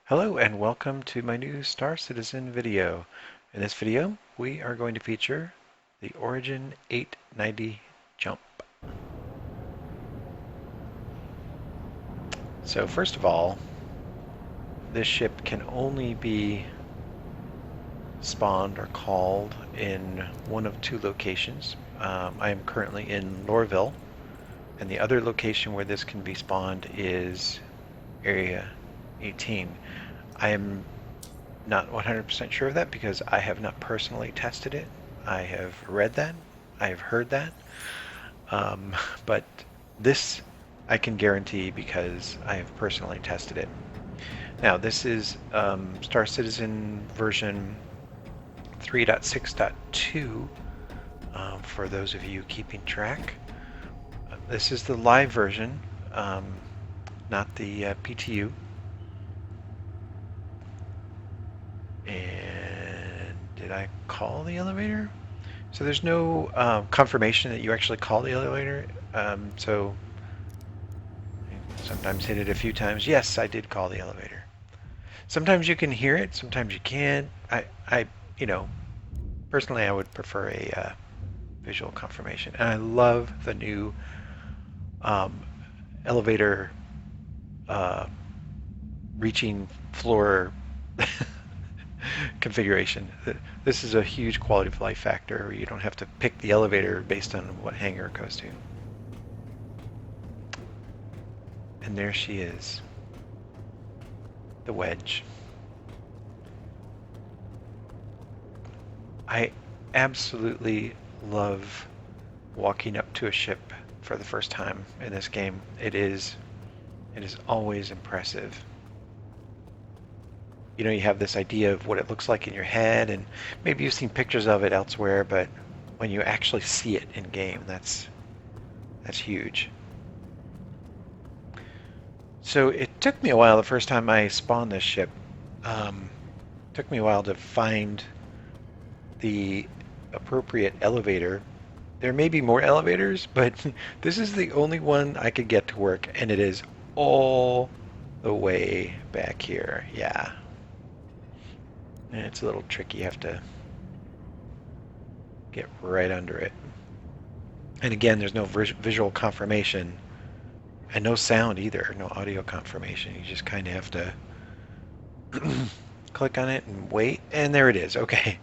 Hello and welcome to my new Star Citizen video. In this video, we are going to feature the Origin 890 jump. So first of all, this ship can only be spawned or called in one of two locations. I am currently in Lorville, and the other location where this can be spawned is Area 18. I am not 100% sure of that because I have not personally tested it. I have read that, I have heard that, um, but this I can guarantee because I have personally tested it. Now this is Star Citizen version 3.6.2 for those of you keeping track. This is the live version, not the PTU. And did I call the elevator? So there's no confirmation that you actually call the elevator. So sometimes hit it a few times. Yes, I did call the elevator. Sometimes you can hear it. Sometimes you can't. You know, personally, I would prefer a visual confirmation. And I love the new elevator reaching floor configuration. This is a huge quality of life factor. You don't have to pick the elevator based on what hangar it goes to. And there she is, the Wedge. I absolutely love walking up to a ship for the first time in this game. It is always impressive. You know, you have this idea of what it looks like in your head, and maybe you've seen pictures of it elsewhere, but when you actually see it in game, that's huge. So it took me a while the first time I spawned this ship. Took me a while to find the appropriate elevator. There may be more elevators, but this is the only one I could get to work, and it is all the way back here. Yeah. And it's a little tricky. You have to get right under it. And again, there's no visual confirmation and no sound either, no audio confirmation. You just kind of have to click on it and wait, and there it is. Okay.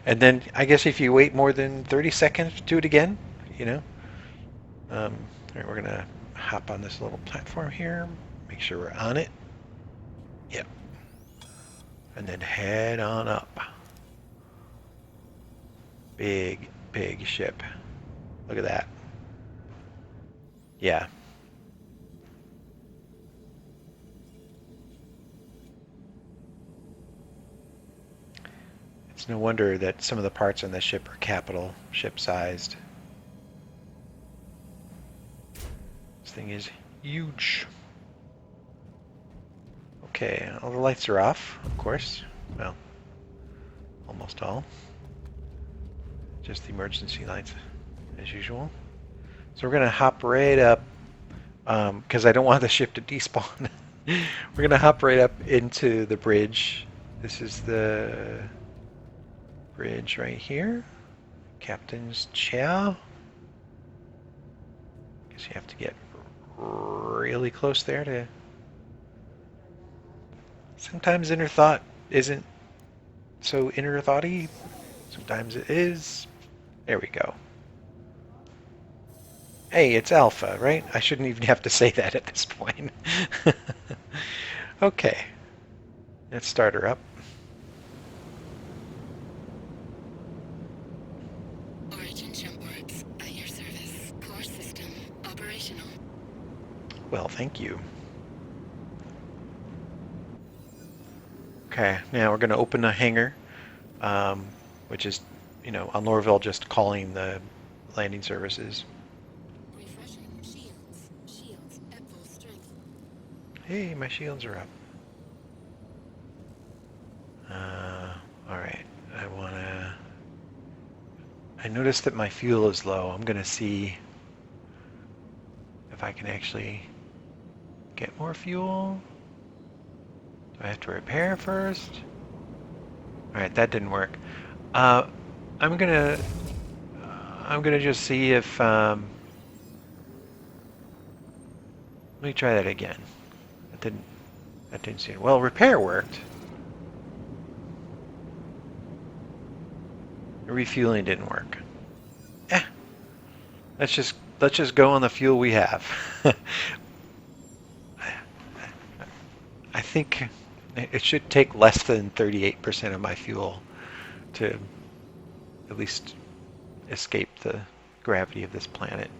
And then I guess if you wait more than 30 seconds, do it again, you know. All right, we're gonna hop on this little platform here, make sure we're on it. Yep. And then head on up. Big, big ship. Look at that. Yeah. It's no wonder that some of the parts on this ship are capital ship-sized. This thing is huge. Okay, all the lights are off, of course. Well, almost all. Just the emergency lights, as usual. So we're going to hop right up, because I don't want the ship to despawn. We're going to hop right up into the bridge. This is the bridge right here. Captain's chair. Guess you have to get really close there to... Sometimes inner thought isn't so inner thoughty. Sometimes it is. There we go. Hey, it's Alpha, right? I shouldn't even have to say that at this point. Okay. Let's start her up. Origin jump works at your service. Core system operational. Well, thank you. Okay, now we're going to open the hangar, which is, you know, on Lorville, just calling the landing services. Refreshing shields. Shields at full strength. Hey, my shields are up. Alright, I noticed that my fuel is low. I'm going to see if I can actually get more fuel. Do I have to repair first? Alright, that didn't work. Uh, I'm gonna just see if let me try that again. That didn't seem well. Repair worked. Refueling didn't work. Eh, let's just go on the fuel we have. I think it should take less than 38% of my fuel to at least escape the gravity of this planet.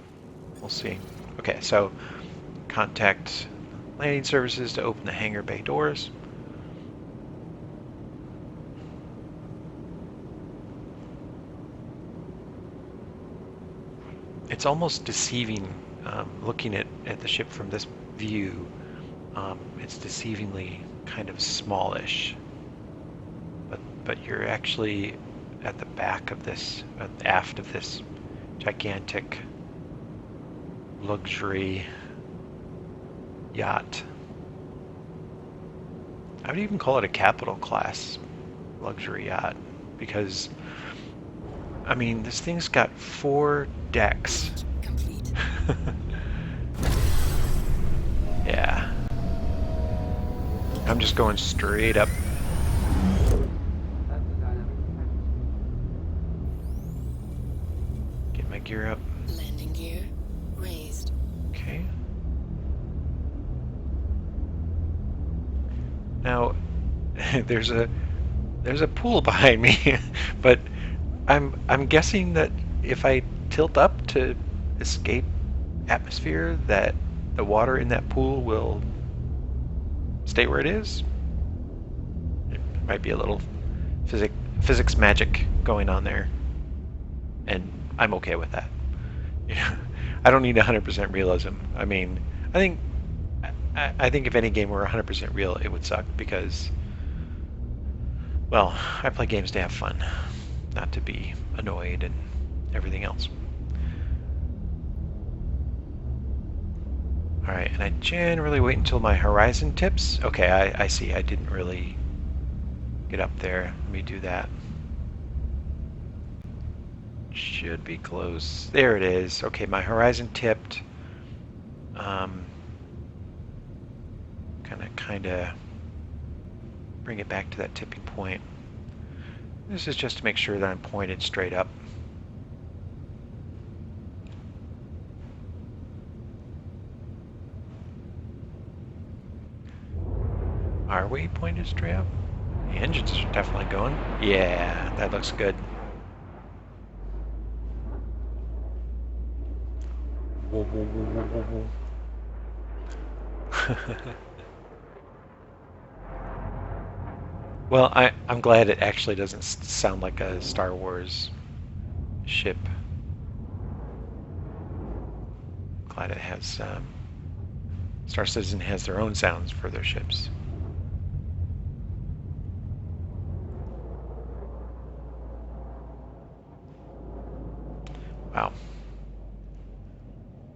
We'll see. Okay, so contact landing services to open the hangar bay doors. It's almost deceiving looking at the ship from this view. It's deceivingly kind of smallish, but you're actually at the back of this, aft of this gigantic luxury yacht. I would even call it a capital class luxury yacht because, I mean, this thing's got 4 decks. Complete. Yeah. I'm just going straight up. Get my gear up. Landing gear raised. Okay. Now, there's a pool behind me, but I'm guessing that if I tilt up to escape atmosphere, that the water in that pool will stay where it is. It might be a little physics magic going on there, and I'm okay with that. I don't need 100% realism. I mean, I think if any game were 100% real, it would suck because, well, I play games to have fun, not to be annoyed and everything else. Alright, and I generally wait until my horizon tips. Okay, I see. I didn't really get up there. Let me do that. Should be close. There it is. Okay, my horizon tipped. Kind of bring it back to that tipping point. This is just to make sure that I'm pointed straight up. Are we pointed straight up? The engines are definitely going. Yeah, that looks good. Whoa, whoa, whoa, whoa, whoa, whoa. Well, I'm glad it actually doesn't sound like a Star Wars ship. Glad it has Star Citizen has their own sounds for their ships. Wow.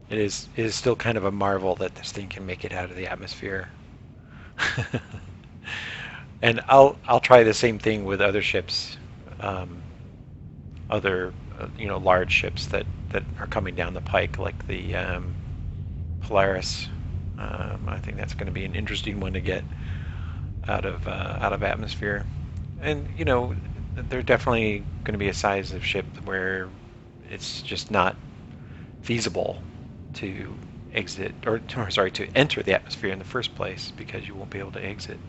It is still kind of a marvel that this thing can make it out of the atmosphere. And I'll try the same thing with other ships, other large ships that are coming down the pike, like the Polaris. I think that's going to be an interesting one to get out of atmosphere. And they're definitely going to be a size of ship where it's just not feasible to exit to enter the atmosphere in the first place because you won't be able to exit.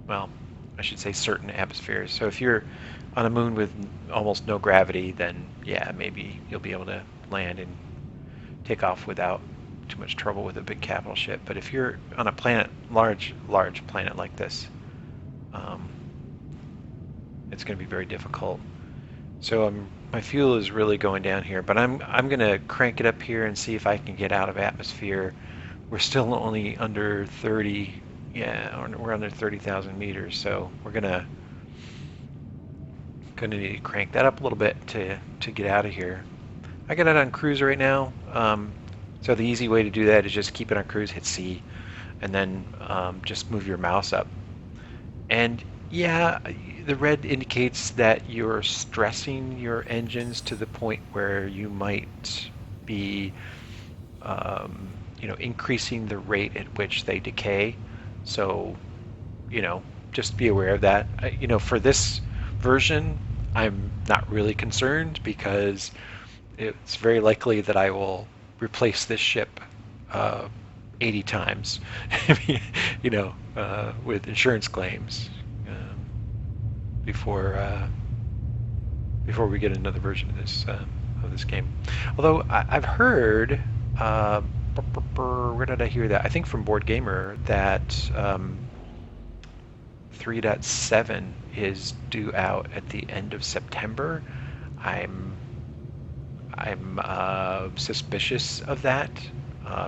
Well, I should say certain atmospheres. So if you're on a moon with almost no gravity, then yeah, maybe you'll be able to land and take off without too much trouble with a big capital ship. But if you're on a planet, large planet like this, it's going to be very difficult. So my fuel is really going down here, but I'm going to crank it up here and see if I can get out of atmosphere. We're still only under 30. Yeah, we're under 30,000 meters, so we're gonna need to crank that up a little bit to get out of here. I got it on cruise right now, so the easy way to do that is just keep it on cruise, hit C, and then just move your mouse up. And yeah, the red indicates that you're stressing your engines to the point where you might be, increasing the rate at which they decay. So, just be aware of that. For this version, I'm not really concerned because it's very likely that I will replace this ship uh, 80 times, with insurance claims before before we get another version of this game. Although I've heard, where did I hear that? I think from Board Gamer that 3.7 is due out at the end of September. I'm suspicious of that.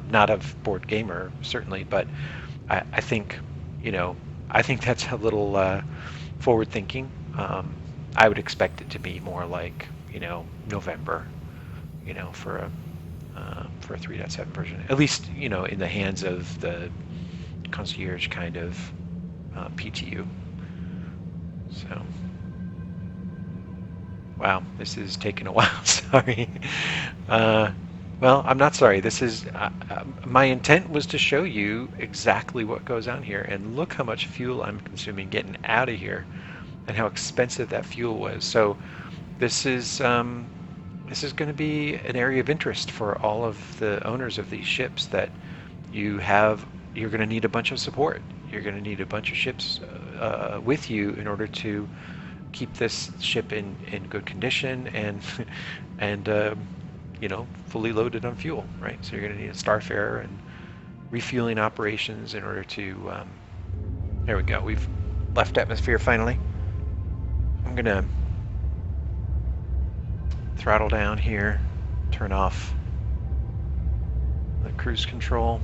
Not of Board Gamer, certainly, but I think, I think that's a little forward thinking. I would expect it to be more like, November, for a 3.7 version. At least, in the hands of the concierge kind of PTU. So. Wow, this is taking a while. Sorry. Well, I'm not sorry. This is my intent was to show you exactly what goes on here, and look how much fuel I'm consuming getting out of here, and how expensive that fuel was. So this is going to be an area of interest for all of the owners of these ships. That you're going to need a bunch of support. You're going to need a bunch of ships with you in order to keep this ship in good condition and fully loaded on fuel, right? So you're going to need a Starfarer and refueling operations in order to. There we go. We've left atmosphere finally. I'm going to throttle down here, turn off the cruise control,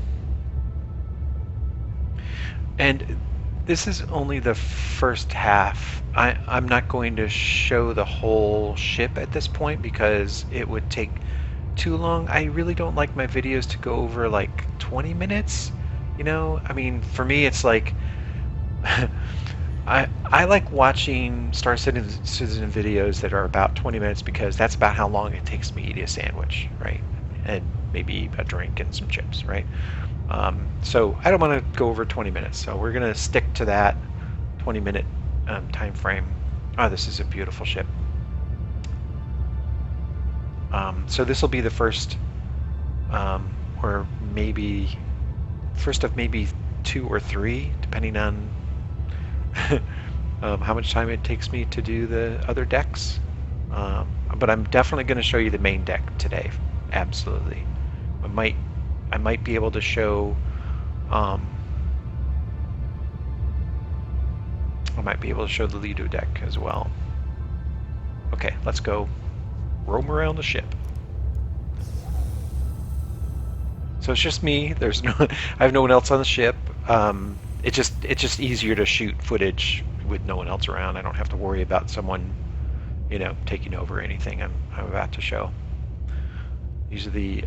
and this is only the first half. I'm not going to show the whole ship at this point because it would take too long. I really don't like my videos to go over like 20 minutes. I mean, for me, it's like I like watching Star Citizen videos that are about 20 minutes because that's about how long it takes me to eat a sandwich, right? And maybe a drink and some chips, right? So I don't want to go over 20 minutes. So we're going to stick to that 20-minute time frame. Oh, this is a beautiful ship. So this will be the first, or maybe first of maybe 2 or 3, depending on how much time it takes me to do the other decks. But I'm definitely going to show you the main deck today. Absolutely. I might be able to show. I might be able to show the Lido deck as well. Okay, let's go roam around the ship. So it's just me. There's no. I have no one else on the ship. It's just easier to shoot footage with no one else around. I don't have to worry about someone, taking over anything I'm about to show. These are the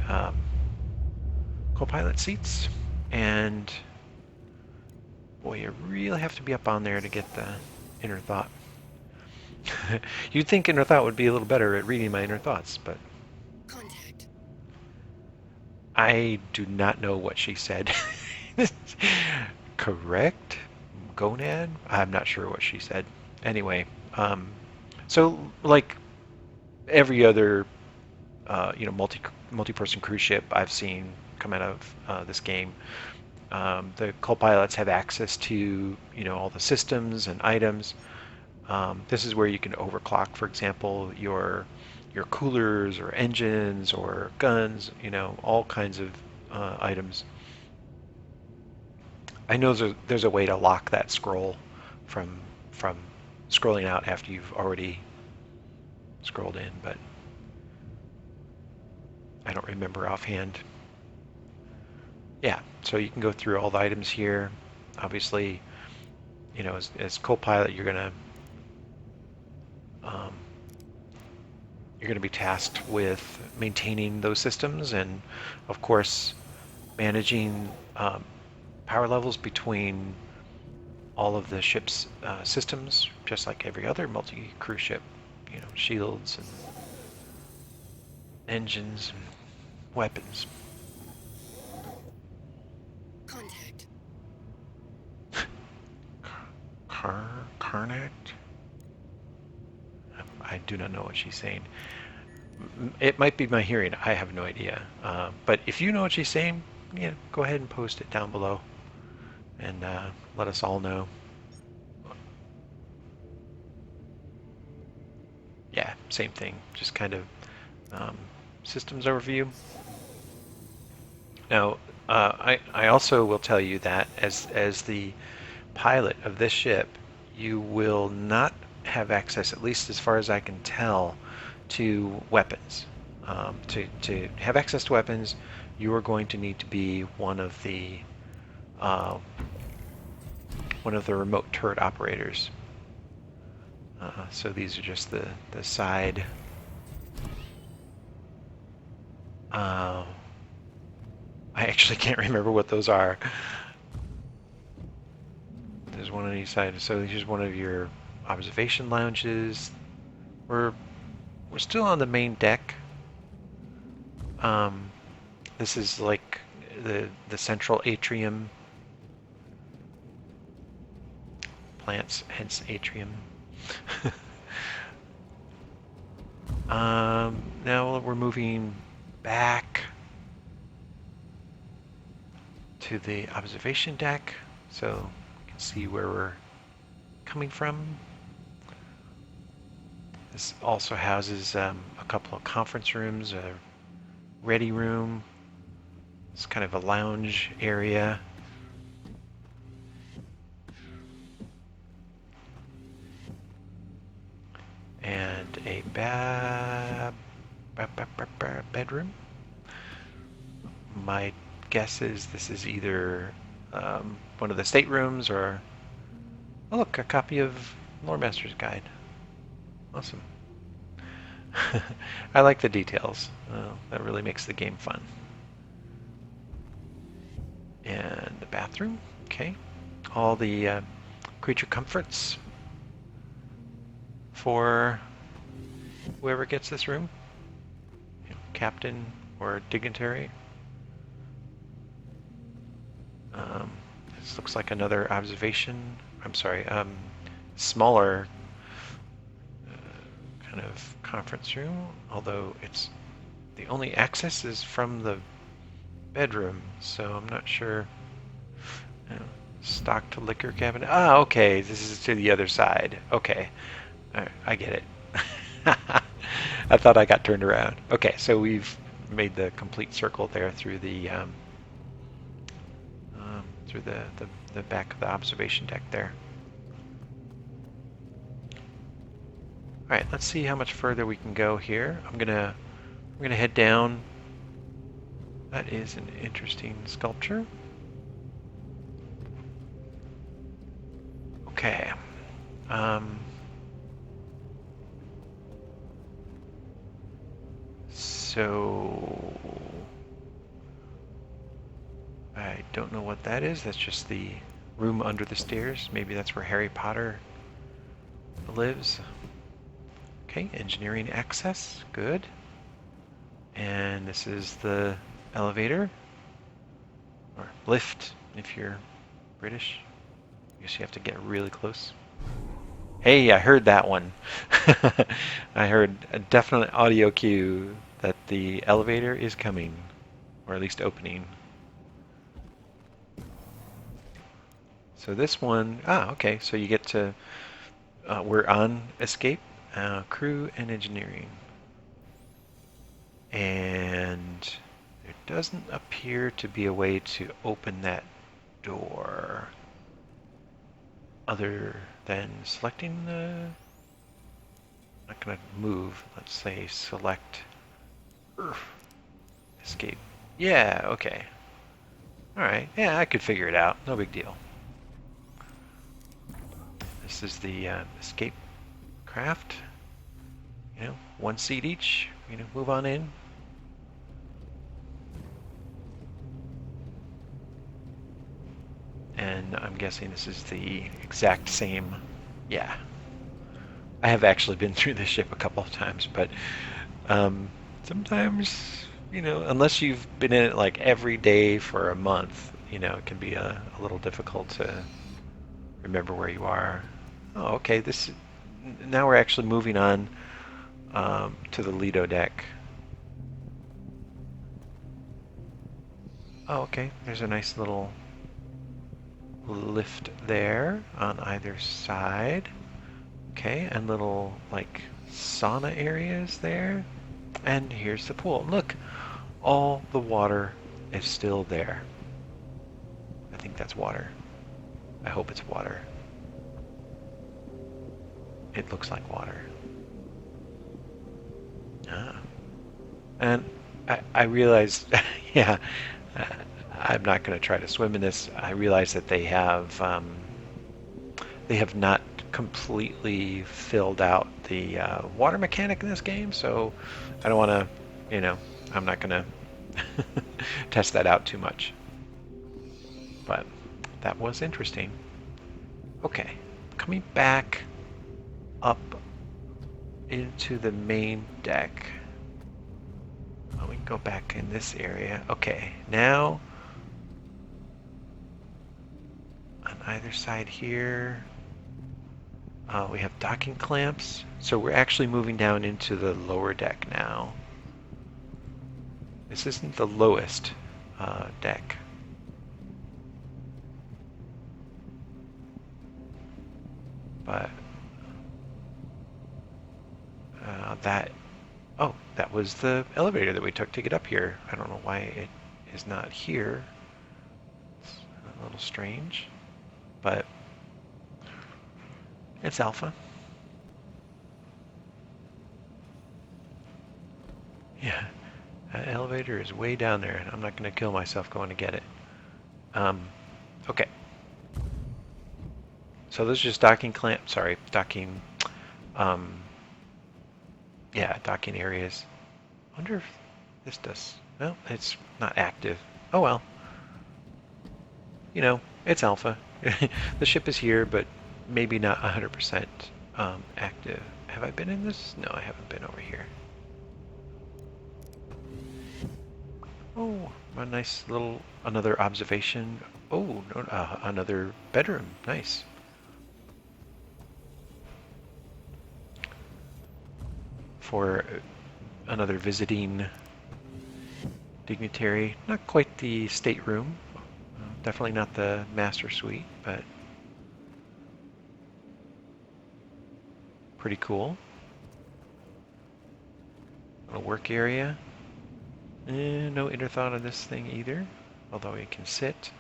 co-pilot seats, and boy, you really have to be up on there to get the inner thought. You'd think inner thought would be a little better at reading my inner thoughts, but Contact. I do not know what she said. Correct? Gonad? I'm not sure what she said. Anyway, so like every other multi-person cruise ship I've seen come out of this game, the co-pilots have access to all the systems and items. This is where you can overclock, for example, your coolers or engines or guns, all kinds of items. I know there's a way to lock that scroll from scrolling out after you've already scrolled in, but I don't remember offhand. Yeah, so you can go through all the items here. Obviously, as co-pilot, you're gonna be tasked with maintaining those systems and, of course, managing power levels between all of the ship's systems, just like every other multi-cruise ship. You know, shields and engines and weapons. Contact. Karnak? I do not know what she's saying. It might be my hearing. I have no idea. But if you know what she's saying, yeah, go ahead and post it down below and let us all know. Yeah, same thing. Just kind of systems overview. Now, I also will tell you that as the pilot of this ship, you will not have access, at least as far as I can tell, to weapons. To have access to weapons, you are going to need to be uh, one of the remote turret operators. So these are just the side. I actually can't remember what those are. There's one on each side. So here's one of your observation lounges. We're still on the main deck. This is like the central atrium. Plants, hence atrium. Now we're moving back to the observation deck, so you can see where we're coming from. This also houses a couple of conference rooms, a ready room. It's kind of a lounge area. And a bedroom. My guess is this is either one of the staterooms or, oh look, a copy of Lore Master's Guide. Awesome. I like the details. That really makes the game fun. And the bathroom, okay. All the creature comforts for whoever gets this room. You know, captain or dignitary. This looks like another observation. I'm sorry, smaller kind of conference room, although it's the only access is from the bedroom, so I'm not sure. You know, stock to liquor cabinet. Ah, okay, this is to the other side. Okay, all right, I get it. I thought I got turned around. Okay, so we've made the complete circle there through the the back of the observation deck there. All right, let's see how much further we can go here. I'm gonna head down. That is an interesting sculpture. Okay. So I don't know what that is. That's just the room under the stairs. Maybe that's where Harry Potter lives. Okay, engineering access, good. And this is the elevator, or lift if you're British. I guess you have to get really close. Hey, I heard that one. I heard a definite audio cue that the elevator is coming, or at least opening. So this one, okay, so you get to, we're on escape, crew and engineering. And there doesn't appear to be a way to open that door other than selecting the, not gonna move, let's say select escape. Yeah, okay. Alright, yeah, I could figure it out, no big deal. This is the escape craft. You know, one seat each, you know, move on in. and I'm guessing this is the exact same. Yeah, I have actually been through this ship a couple of times, but sometimes, unless you've been in it like every day for a month, it can be a little difficult to remember where you are. Oh, okay. Now we're actually moving on to the Lido deck. Oh, okay. There's a nice little lift there on either side. Okay, and little like sauna areas there. And here's the pool. Look, all the water is still there. I think that's water. I hope it's water. It looks like water. Ah. And I realized, yeah, I'm not going to try to swim in this. I realize that they have not completely filled out the water mechanic in this game, so I don't want to, I'm not going to test that out too much. But that was interesting. Okay, coming back up into the main deck. Oh, we can go back in this area. Okay, now on either side here, we have docking clamps. So we're actually moving down into the lower deck now. This isn't the lowest deck. But that was the elevator that we took to get up here. I don't know why it is not here. It's a little strange, but it's Alpha. Yeah, that elevator is way down there, and I'm not going to kill myself going to get it. Okay. So those are just docking clamps. Sorry, docking. Yeah, docking areas. I wonder if this does. Well, it's not active. Oh well. It's Alpha. The ship is here, but maybe not 100% active. Have I been in this? No, I haven't been over here. Oh, a nice little, another observation. Oh, no, another bedroom. Nice. For another visiting dignitary. Not quite the stateroom. Definitely not the master suite, but pretty cool. A work area. No interthon on this thing either, although it can sit.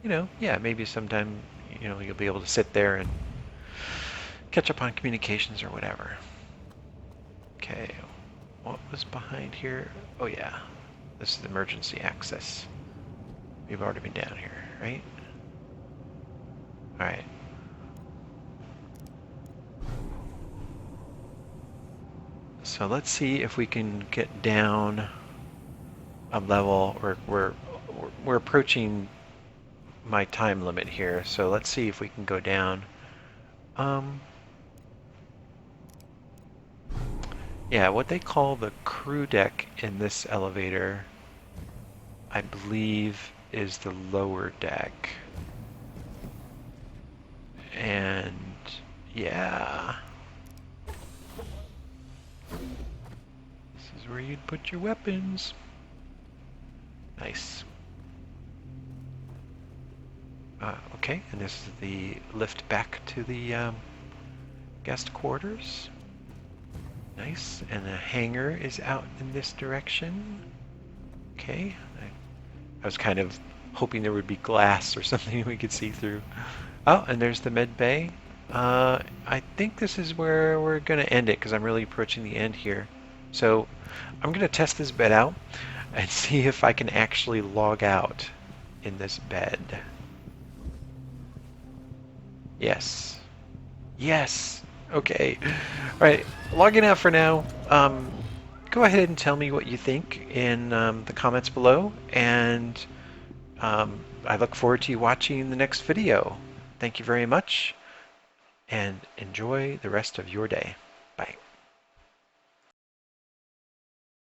Yeah, maybe sometime, you'll be able to sit there and catch up on communications or whatever. Okay, what was behind here? Oh yeah, this is emergency access. We've already been down here, right? Alright. So let's see if we can get down a level. We're approaching my time limit here, so let's see if we can go down. Yeah, what they call the crew deck in this elevator, I believe, is the lower deck. And yeah, this is where you'd put your weapons. Nice. Okay, and this is the lift back to the guest quarters. Nice, and the hangar is out in this direction. Okay, I was kind of hoping there would be glass or something we could see through. Oh, and there's the med bay. I think this is where we're going to end it because I'm really approaching the end here. So I'm going to test this bed out and see if I can actually log out in this bed. Yes. Yes. Okay. All right. Logging out for now. Go ahead and tell me what you think in the comments below, and I look forward to you watching the next video. Thank you very much, and enjoy the rest of your day.